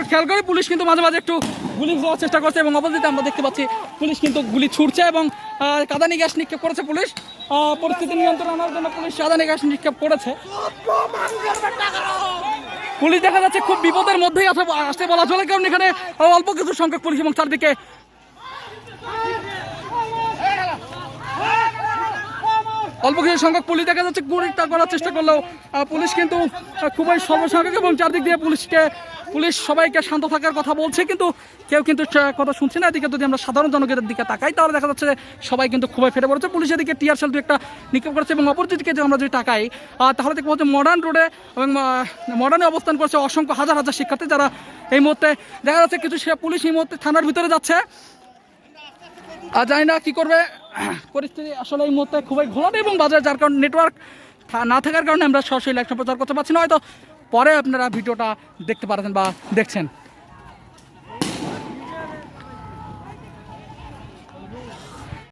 খেয়াল করে পুলিশ কিন্তু মাঝে মাঝে একটু গুলি দেওয়ার চেষ্টা করছে এবং অপোজিটে আমরা দেখতে পাচ্ছি পুলিশ কিন্তু গুলি ছুটছে এবং কাঁদানি গ্যাস নিক্ষেপ করেছে পুলিশ। পরিস্থিতি নিয়ন্ত্রণ আনার জন্য পুলিশ কাঁদানি গ্যাস নিক্ষেপ করেছে। পুলিশ দেখা যাচ্ছে খুব বিপদের মধ্যেই আসতে বলা চলে, কারণ এখানে অল্প কিছু সংখ্যক পুলিশ এবং চারদিকে অল্প কিছু সংখ্যক পুলিশ দেখা যাচ্ছে গুলি করার চেষ্টা করলেও পুলিশ কিন্তু খুবই সর্বসংখ্যক এবং চারদিক দিয়ে পুলিশ সবাইকে শান্ত থাকার কথা বলছে, কিন্তু কেউ কিন্তু কথা শুনছে না। এদিকে যদি আমরা সাধারণ জনগণের দিকে তাকাই তাহলে দেখা যাচ্ছে যে সবাই কিন্তু খুবই ফেটে পড়েছে। পুলিশ এদিকে টিয়ার শেল একটা নিক্ষেপ করেছে এবং অপরদিকে যদি আমরা যদি তাকাই তাহলে দেখবো হচ্ছে মডার্ন রোডে এবং মডার্নে অবস্থান করছে অসংখ্য হাজার হাজার শিক্ষার্থী, যারা এই মুহূর্তে দেখা যাচ্ছে কিছু পুলিশ এই মুহূর্তে থানার ভিতরে যাচ্ছে। জানি না কী করবে, পরিস্থিতি আসলে এই মুহূর্তে খুবই ঘোলাটে এবং বাজার, যার কারণে নেটওয়ার্ক না থাকার কারণে আমরা সরাসরি ইলেকশন প্রচার করতে পারছি না। হয়তো পরে আপনারা ভিডিওটা দেখতে পারছেন বা দেখছেন।